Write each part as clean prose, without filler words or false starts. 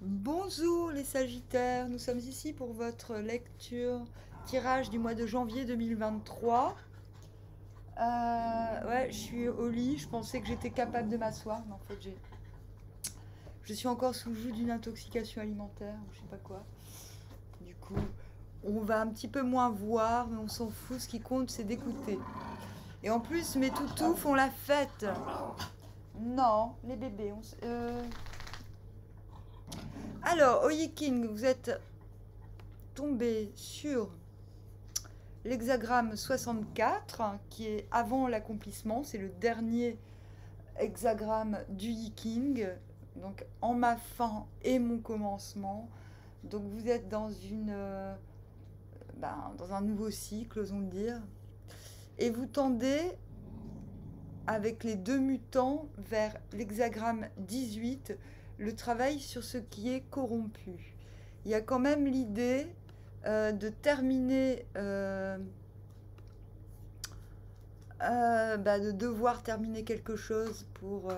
Bonjour les Sagittaires, nous sommes ici pour votre lecture tirage du mois de janvier 2023. Ouais, je suis au lit, je pensais que j'étais capable de m'asseoir, mais en fait je suis encore sous le joug d'une intoxication alimentaire, ou je sais pas quoi. Du coup, on va un petit peu moins voir, mais on s'en fout, ce qui compte c'est d'écouter. Et en plus, mes toutous font la fête. Non, les bébés, Alors, Oyi King, vous êtes tombé sur l'hexagramme 64, qui est avant l'accomplissement, c'est le dernier hexagramme du Yiking, donc en ma fin et mon commencement. Donc vous êtes dans dans un nouveau cycle, osons le dire, et vous tendez avec les deux mutants vers l'hexagramme 18, le travail sur ce qui est corrompu. Il y a quand même l'idée de terminer, de devoir terminer quelque chose pour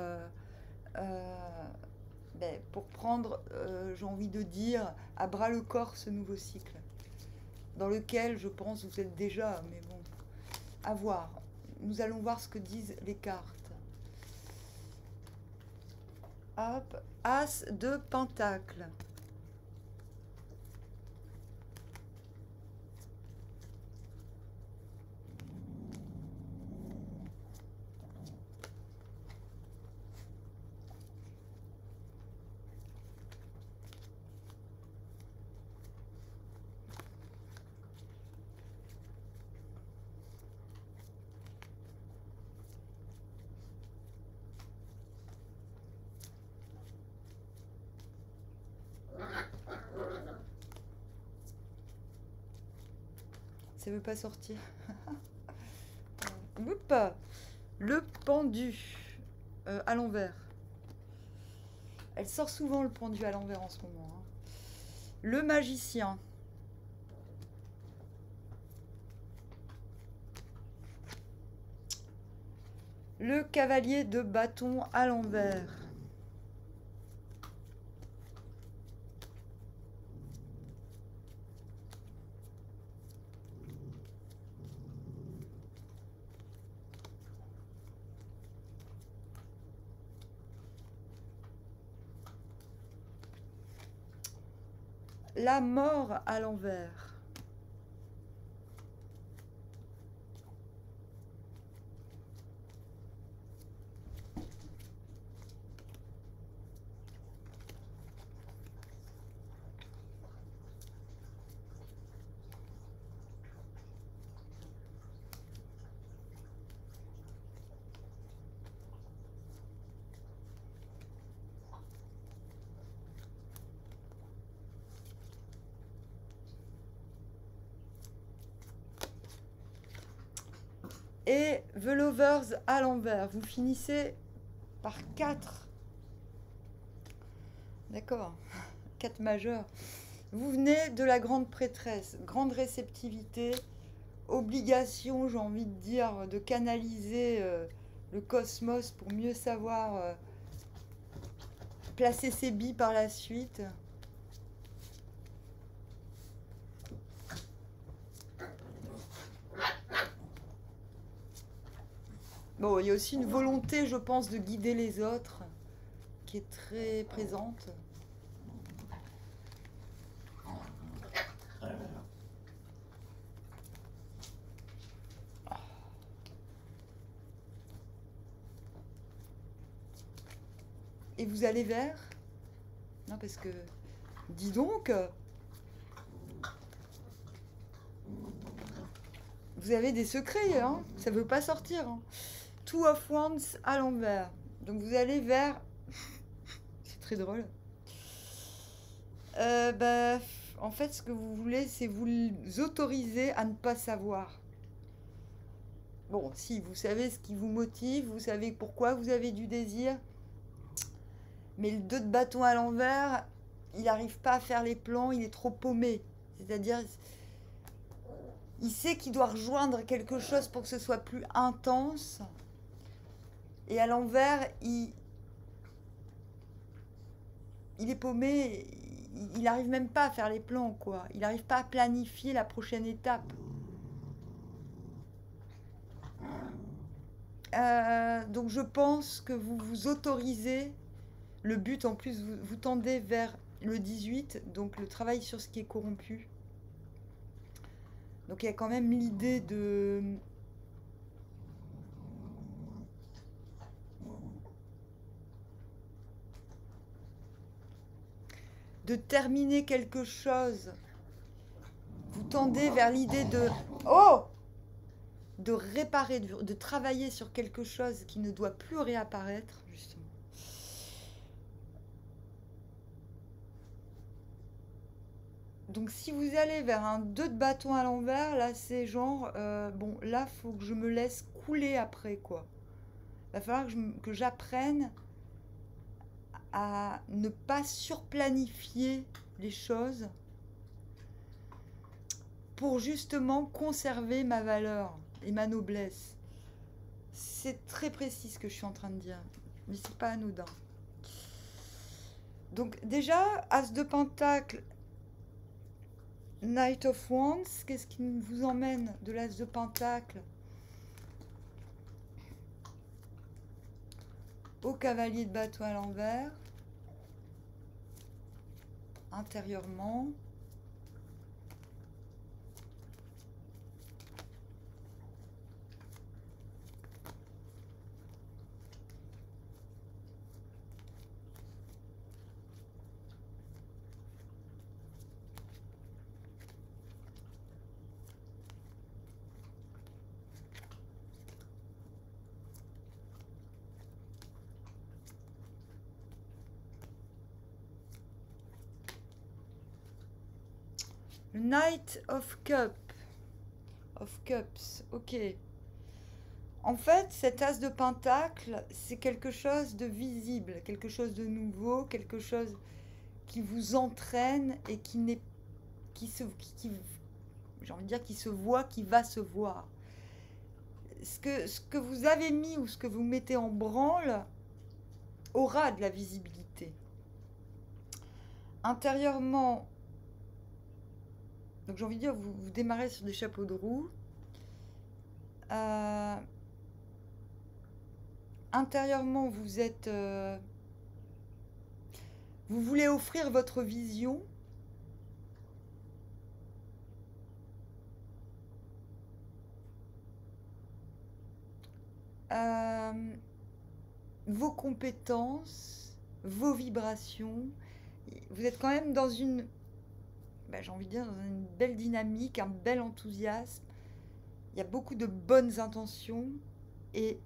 prendre, j'ai envie de dire, à bras le corps ce nouveau cycle, dans lequel je pense vous êtes déjà, mais bon, à voir. Nous allons voir ce que disent les cartes. Hop, As de Pentacle. Ça veut pas sortir. Oups, le pendu à l'envers. Elle sort souvent le pendu à l'envers en ce moment. Le magicien. Le cavalier de bâton à l'envers. La mort à l'envers. Et The Lovers à l'envers. Vous finissez par 4. D'accord. 4 majeurs. Vous venez de la grande prêtresse. Grande réceptivité. Obligation, j'ai envie de dire, de canaliser le cosmos pour mieux savoir placer ses billes par la suite. Bon, il y a aussi une volonté, je pense, de guider les autres qui est très présente. Et vous allez vers? Non, parce que... Dis donc, vous avez des secrets, hein? Ça veut pas sortir. Hein. Two of Wands à l'envers. Donc vous allez vers... C'est très drôle. En fait, ce que vous voulez, c'est vous autoriser à ne pas savoir. Bon, si, vous savez ce qui vous motive, vous savez pourquoi vous avez du désir. Mais le 2 de bâton à l'envers, il n'arrive pas à faire les plans, il est trop paumé. C'est-à-dire, il sait qu'il doit rejoindre quelque chose pour que ce soit plus intense. Et à l'envers, il est paumé, il n'arrive même pas à faire les plans, quoi. Il n'arrive pas à planifier la prochaine étape. Donc je pense que vous vous autorisez, le but en plus, vous tendez vers le 18, donc le travail sur ce qui est corrompu. Donc il y a quand même l'idée de terminer quelque chose. Vous tendez vers l'idée de... Oh! De réparer, de travailler sur quelque chose qui ne doit plus réapparaître, justement. Donc si vous allez vers un 2 de bâton à l'envers, là c'est genre, bon là faut que je me laisse couler après, quoi. Il va falloir que j'apprenne à ne pas surplanifier les choses pour justement conserver ma valeur et ma noblesse. C'est très précis ce que je suis en train de dire, mais c'est pas anodin. Donc déjà, As de Pentacle, Knight of Wands, qu'est-ce qui vous emmène de l'As de Pentacle au Cavalier de Bâton à l'envers, intérieurement. Knight of Cups, ok. En fait, cet As de Pentacle, c'est quelque chose de visible, quelque chose de nouveau, quelque chose qui vous entraîne et j'ai envie de dire, qui se voit, qui va se voir. Ce que vous avez mis ou ce que vous mettez en branle aura de la visibilité. Intérieurement, donc j'ai envie de dire, vous démarrez sur des chapeaux de roue. Intérieurement, vous êtes... vous voulez offrir votre vision. Vos compétences, vos vibrations. Vous êtes quand même dans une... j'ai envie de dire, dans une belle dynamique, un bel enthousiasme. Il y a beaucoup de bonnes intentions et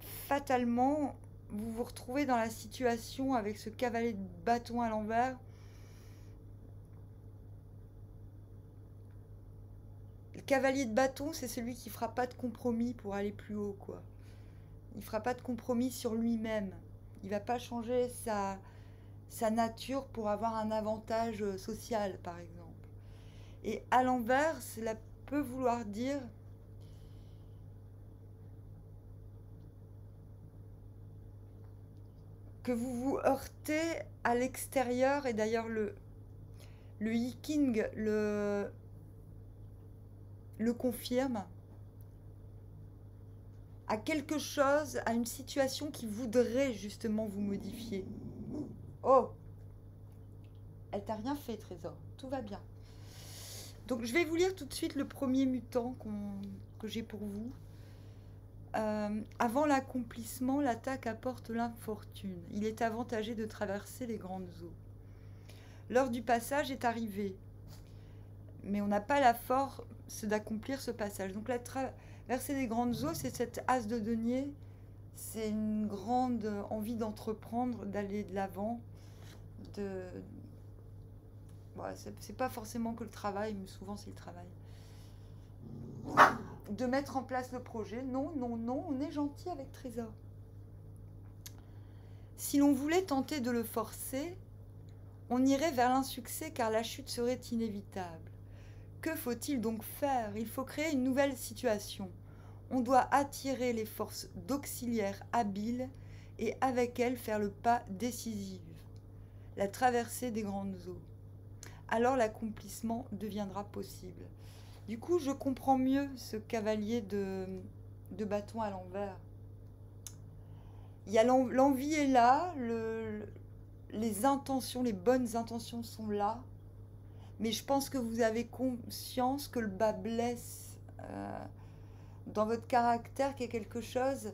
fatalement, vous vous retrouvez dans la situation avec ce cavalier de bâton à l'envers. Le cavalier de bâton, c'est celui qui fera pas de compromis pour aller plus haut, quoi. Il fera pas de compromis sur lui-même. Il va pas changer sa nature pour avoir un avantage social, par exemple. Et à l'envers, cela peut vouloir dire que vous vous heurtez à l'extérieur, et d'ailleurs le I King le confirme, à quelque chose, à une situation qui voudrait justement vous modifier. Oh, elle t'a rien fait, Trésor, tout va bien. Donc je vais vous lire tout de suite le premier mutant que j'ai pour vous. Avant l'accomplissement, l'attaque apporte l'infortune. Il est avantagé de traverser les grandes eaux. L'heure du passage est arrivée, mais on n'a pas la force d'accomplir ce passage. Donc la traversée des grandes eaux, c'est cet as de denier, c'est une grande envie d'entreprendre, d'aller de l'avant, c'est pas forcément que le travail, mais souvent c'est le travail. De mettre en place le projet. Non, non, non, on est gentil avec Trésor. Si l'on voulait tenter de le forcer, on irait vers l'insuccès car la chute serait inévitable. Que faut-il donc faire? Il faut créer une nouvelle situation. On doit attirer les forces d'auxiliaires habiles et avec elle faire le pas décisif, la traversée des grandes eaux. Alors l'accomplissement deviendra possible. Du coup, je comprends mieux ce cavalier de bâton à l'envers. Il y a l'envie est là, les intentions, les bonnes intentions sont là, mais je pense que vous avez conscience que le bas blesse dans votre caractère, qu'il y a quelque chose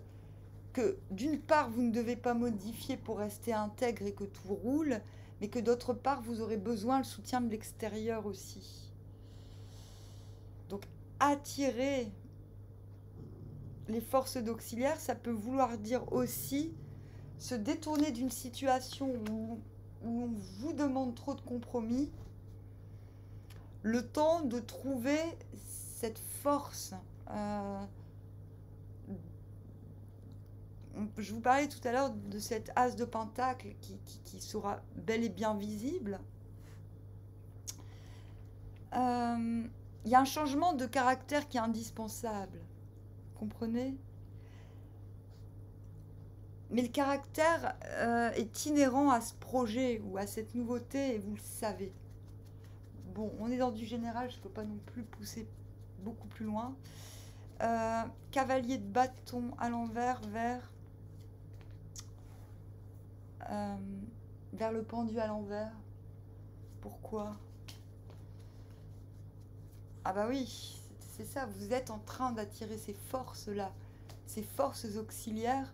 que d'une part vous ne devez pas modifier pour rester intègre et que tout roule, mais que d'autre part vous aurez besoin le soutien de l'extérieur aussi. Donc attirer les forces d'auxiliaire, ça peut vouloir dire aussi se détourner d'une situation où on vous demande trop de compromis, le temps de trouver cette force. Je vous parlais tout à l'heure de cet as de pentacle qui sera bel et bien visible. Il y a un changement de caractère qui est indispensable. Comprenez ? Mais le caractère est inhérent à ce projet ou à cette nouveauté et vous le savez. Bon, on est dans du général, je ne peux pas non plus pousser beaucoup plus loin. Cavalier de bâton à l'envers vers le pendu à l'envers. Pourquoi ? Ah bah oui, c'est ça, vous êtes en train d'attirer ces forces-là, ces forces auxiliaires.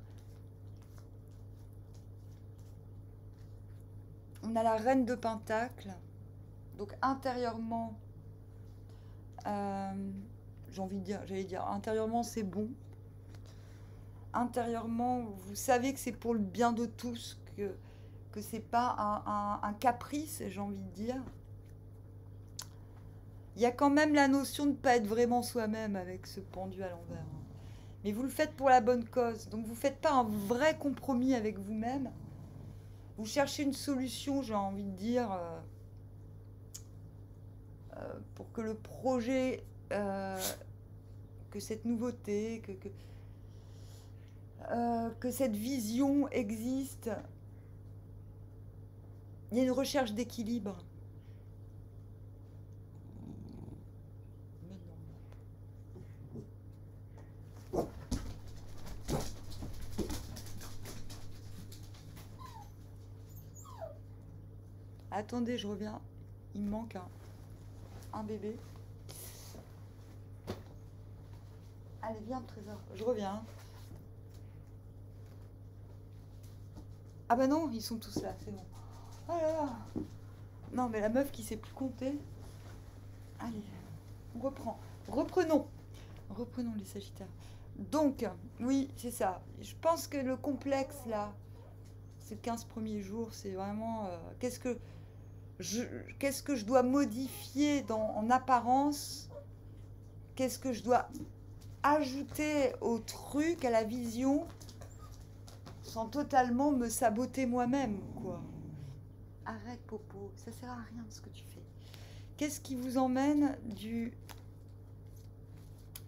On a la reine de pentacle, donc intérieurement, j'allais dire, intérieurement c'est bon. Intérieurement, vous savez que c'est pour le bien de tous, que c'est pas un caprice, j'ai envie de dire. Il y a quand même la notion de ne pas être vraiment soi-même avec ce pendu à l'envers. Mais vous le faites pour la bonne cause, donc vous ne faites pas un vrai compromis avec vous-même. Vous cherchez une solution, j'ai envie de dire, pour que le projet, que cette nouveauté, que cette vision existe. Il y a une recherche d'équilibre. Attendez, je reviens. Il me manque un bébé. Allez, viens, Trésor. Je reviens. Ah bah non, ils sont tous là, c'est bon. Oh là là. Non, mais la meuf qui sait plus compter. Allez, on reprend. Reprenons les Sagittaires. Donc, oui, c'est ça. Je pense que le complexe, là, ces 15 premiers jours, c'est vraiment... qu'est-ce que je dois modifier en apparence? Qu'est-ce que je dois ajouter au truc, à la vision, sans totalement me saboter moi-même, quoi. Arrête, Popo, ça sert à rien ce que tu fais. Qu'est-ce qui vous emmène du...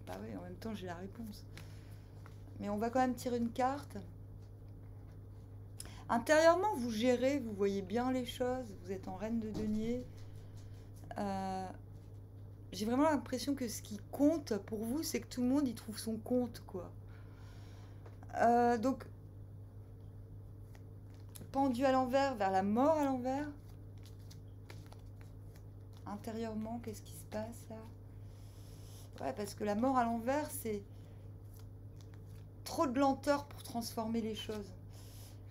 Bah oui, en même temps, j'ai la réponse. Mais on va quand même tirer une carte. Intérieurement, vous gérez, vous voyez bien les choses, vous êtes en reine de denier. J'ai vraiment l'impression que ce qui compte pour vous, c'est que tout le monde y trouve son compte, quoi. Donc, pendu à l'envers, vers la mort à l'envers. Intérieurement, qu'est-ce qui se passe là? Ouais, parce que la mort à l'envers, c'est trop de lenteur pour transformer les choses.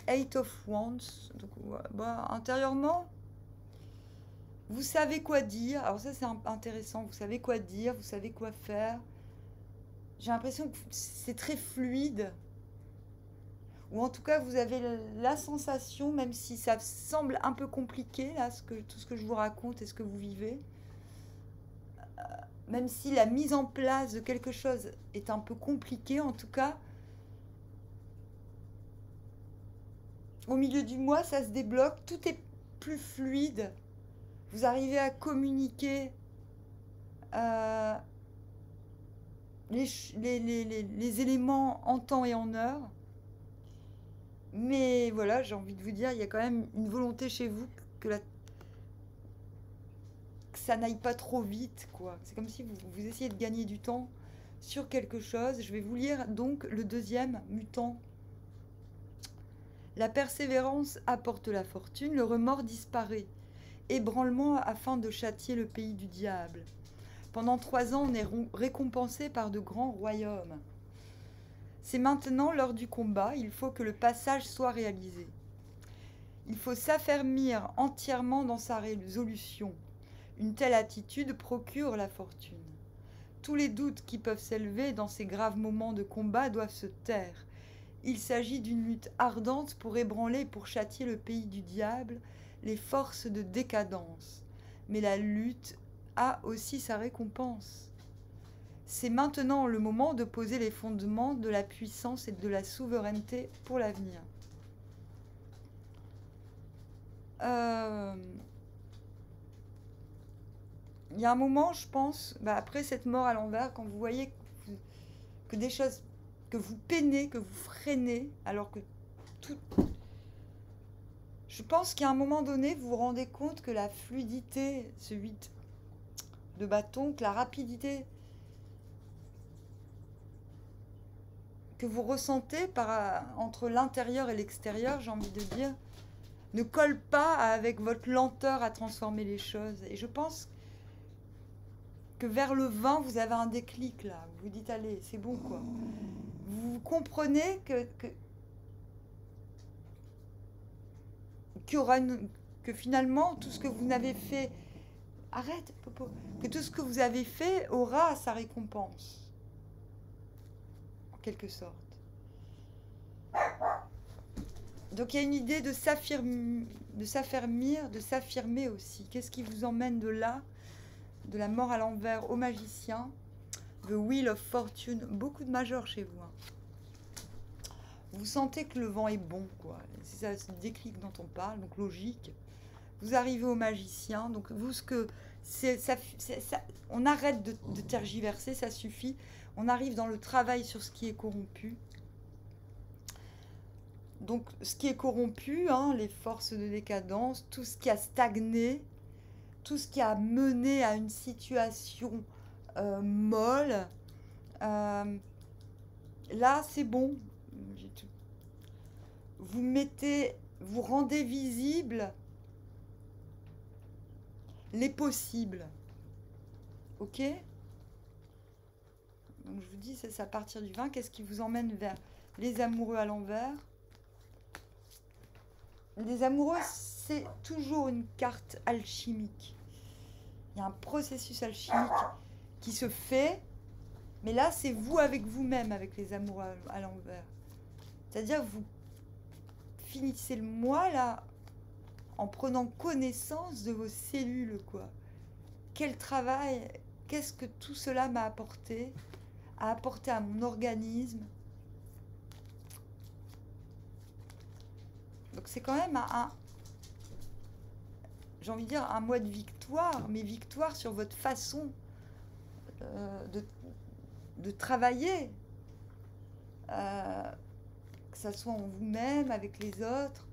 Eight of Wands. Donc, bah, intérieurement, vous savez quoi dire. Alors ça, c'est intéressant. Vous savez quoi dire, vous savez quoi faire. J'ai l'impression que c'est très fluide. Ou en tout cas, vous avez la sensation, même si ça semble un peu compliqué, là, tout ce que je vous raconte et ce que vous vivez, même si la mise en place de quelque chose est un peu compliquée, en tout cas, au milieu du mois, ça se débloque, tout est plus fluide, vous arrivez à communiquer les éléments en temps et en heure, Mais voilà, j'ai envie de vous dire, il y a quand même une volonté chez vous que, que ça n'aille pas trop vite, quoi. C'est comme si vous essayez de gagner du temps sur quelque chose. Je vais vous lire donc le deuxième mutant. La persévérance apporte la fortune, le remords disparaît. Ébranlement afin de châtier le pays du diable. Pendant 3 ans, on est récompensé par de grands royaumes. C'est maintenant l'heure du combat, il faut que le passage soit réalisé. Il faut s'affermir entièrement dans sa résolution. Une telle attitude procure la fortune. Tous les doutes qui peuvent s'élever dans ces graves moments de combat doivent se taire. Il s'agit d'une lutte ardente pour ébranler et pour châtier le pays du diable, les forces de décadence. Mais la lutte a aussi sa récompense. C'est maintenant le moment de poser les fondements de la puissance et de la souveraineté pour l'avenir. Il y a un moment, je pense, après cette mort à l'envers, quand vous voyez que des choses, que vous peinez, que vous freinez, alors que tout... Je pense qu'à un moment donné, vous vous rendez compte que la fluidité, ce 8 de bâton, que la rapidité que vous ressentez entre l'intérieur et l'extérieur, j'ai envie de dire, ne colle pas avec votre lenteur à transformer les choses. Et je pense que vers le 20, vous avez un déclic là. Vous vous dites, allez, c'est bon quoi. Vous comprenez que finalement, tout ce que vous n'avez fait... Arrête, Popo. Que tout ce que vous avez fait aura sa récompense. En quelque sorte. Donc il y a une idée de s'affermir, de s'affirmer aussi. Qu'est-ce qui vous emmène de là, de la mort à l'envers au magicien? The Wheel of Fortune, beaucoup de majeurs chez vous. Hein. Vous sentez que le vent est bon, quoi. C'est ça, ce déclic dont on parle, donc logique. Vous arrivez au magicien, donc vous, ce que on arrête de tergiverser, ça suffit. On arrive dans le travail sur ce qui est corrompu. Donc, ce qui est corrompu, hein, les forces de décadence, tout ce qui a stagné, tout ce qui a mené à une situation molle, là, c'est bon. Vous rendez visible les possibles. Ok? Donc, je vous dis, c'est à partir du 20, qu'est-ce qui vous emmène vers les amoureux à l'envers? Les amoureux, c'est toujours une carte alchimique. Il y a un processus alchimique qui se fait, mais là, c'est vous avec vous-même, avec les amoureux à l'envers. C'est-à-dire, vous finissez le mois, là, en prenant connaissance de vos cellules, quoi. Quel travail, qu'est-ce que tout cela m'a apporté à mon organisme. Donc c'est quand même j'ai envie de dire, un mois de victoire, mais victoire sur votre façon de travailler, que ça soit en vous-même, avec les autres.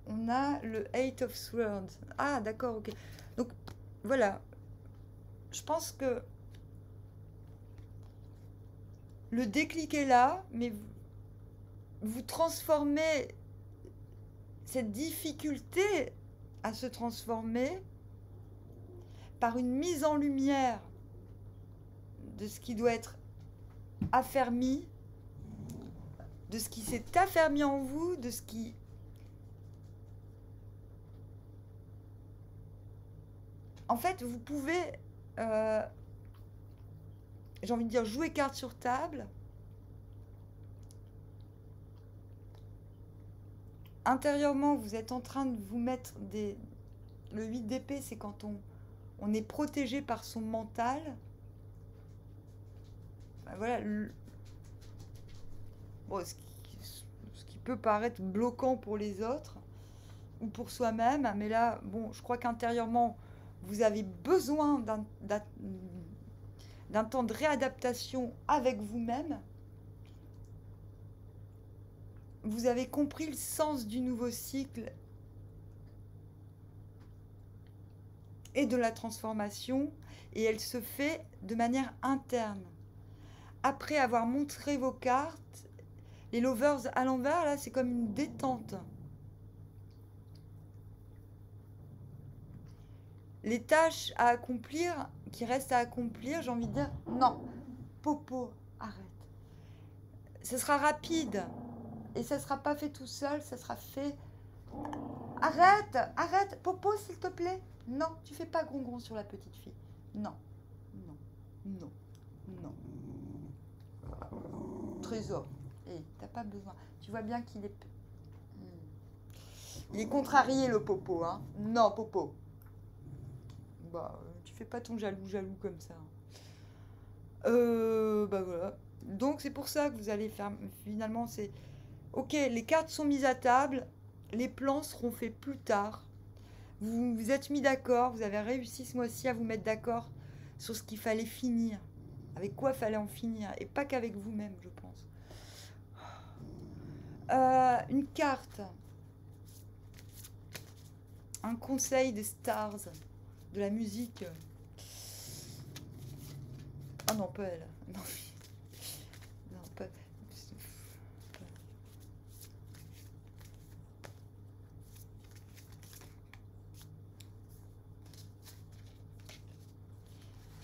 On a le Eight of Swords. Ah, d'accord, ok. Donc, voilà. Je pense que le déclic est là, mais vous transformez cette difficulté à se transformer par une mise en lumière de ce qui doit être affermi, de ce qui s'est affermi en vous, de ce qui... En fait, vous pouvez, j'ai envie de dire, jouer carte sur table. Intérieurement, vous êtes en train de vous mettre des... Le 8 d'épée, c'est quand on est protégé par son mental. Ben voilà. Bon, ce qui peut paraître bloquant pour les autres ou pour soi-même. Mais là, bon, je crois qu'intérieurement, vous avez besoin d'un temps de réadaptation avec vous-même. Vous avez compris le sens du nouveau cycle et de la transformation, et elle se fait de manière interne. Après avoir montré vos cartes, les lovers à l'envers, là, c'est comme une détente. Les tâches à accomplir, qui restent à accomplir, j'ai envie de dire, non, Popo, arrête. Ce sera rapide, et ça ne sera pas fait tout seul, ça sera fait... Arrête, arrête, Popo, s'il te plaît. Non, tu fais pas grongon sur la petite fille. Non, non, non, non. Trésor, hé, t'as pas besoin. Tu vois bien qu'il est... Il est contrarié, le Popo, hein. Non, Popo. Bah, tu fais pas ton jaloux comme ça. Bah voilà. Donc c'est pour ça que vous allez faire... Finalement, c'est... Ok, les cartes sont mises à table. Les plans seront faits plus tard. Vous vous êtes mis d'accord. Vous avez réussi ce mois-ci à vous mettre d'accord sur ce qu'il fallait finir. Avec quoi fallait en finir. Et pas qu'avec vous-même, je pense. Une carte. Un conseil des stars. De la musique. Ah non, pas elle. Non, non pas...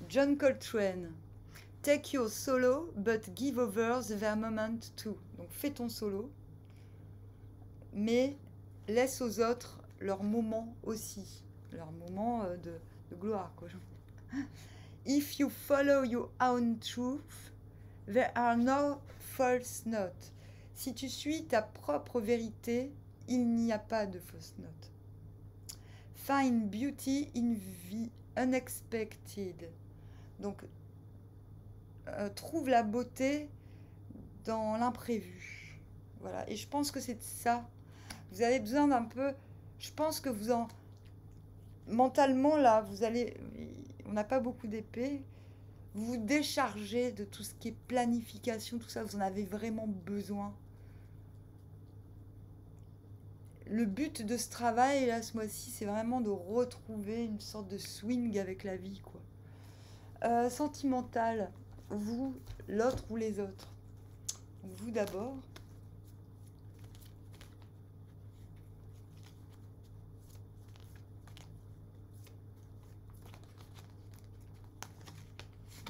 John Coltrane. Take your solo, but give others their moment too. Donc fais ton solo, mais laisse aux autres leur moment aussi. Leur moment de gloire, quoi. If you follow your own truth, there are no false notes. Si tu suis ta propre vérité, il n'y a pas de fausses notes. Find beauty in the unexpected. Donc, trouve la beauté dans l'imprévu. Voilà. Et je pense que c'est ça. Vous avez besoin d'un peu... Je pense que vous en... Mentalement, là, vous allez... On n'a pas beaucoup d'épée. Vous vous déchargez de tout ce qui est planification, tout ça. Vous en avez vraiment besoin. Le but de ce travail, là, ce mois-ci, c'est vraiment de retrouver une sorte de swing avec la vie, quoi. Sentimental, vous, l'autre ou les autres. Vous d'abord.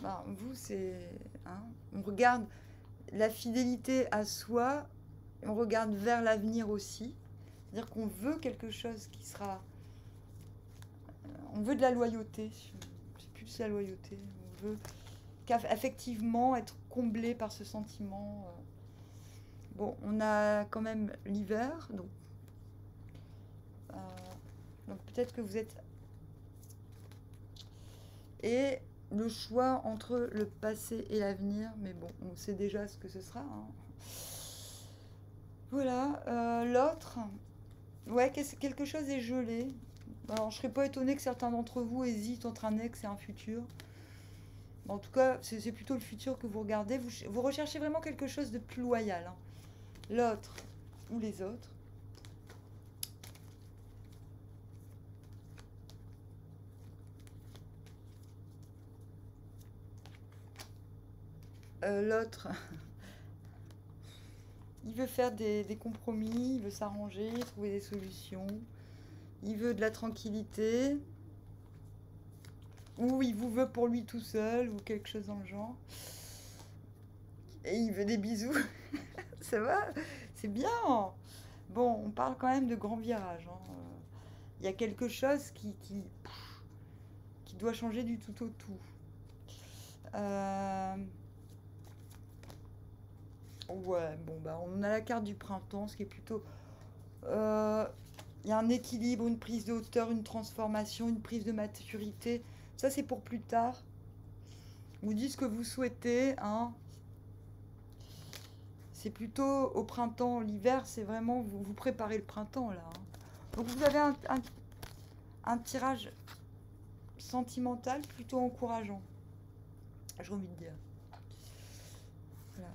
Ben, vous, c'est... Hein, on regarde la fidélité à soi, on regarde vers l'avenir aussi. C'est-à-dire qu'on veut quelque chose qui sera... On veut de la loyauté. C'est plus la loyauté. On veut effectivement être comblé par ce sentiment. Bon, on a quand même l'hiver, donc peut-être que vous êtes... Et le choix entre le passé et l'avenir, mais bon, on sait déjà ce que ce sera. Hein. Voilà, l'autre, ouais, quelque chose est gelé. Alors, je ne serais pas étonnée que certains d'entre vous hésitent entre un ex et un futur. En tout cas, c'est plutôt le futur que vous regardez. Vous recherchez vraiment quelque chose de plus loyal. Hein. L'autre ou les autres. L'autre, il veut faire des compromis, il veut s'arranger, trouver des solutions. Il veut de la tranquillité. Ou il vous veut pour lui tout seul, ou quelque chose dans le genre. Et il veut des bisous. Ça va? C'est bien. Bon, on parle quand même de grands virages. Hein. Il y a quelque chose qui doit changer du tout au tout. Ouais, bon, bah, on a la carte du printemps, ce qui est plutôt... Il y a un équilibre, une prise de hauteur, une transformation, une prise de maturité. Ça, c'est pour plus tard. Vous dites ce que vous souhaitez. Hein. C'est plutôt au printemps. L'hiver, c'est vraiment... Vous préparez le printemps, là. Hein. Donc, vous avez un tirage sentimental plutôt encourageant. j'ai envie de dire. Voilà.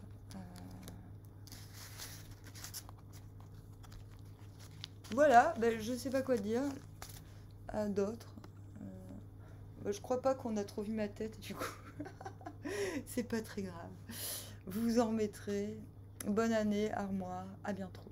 Voilà, ben, je sais pas quoi dire d'autre. Ben, je crois pas qu'on a trop vu ma tête, du coup. C'est pas très grave. Vous vous en remettrez. Bonne année, armoire. À bientôt.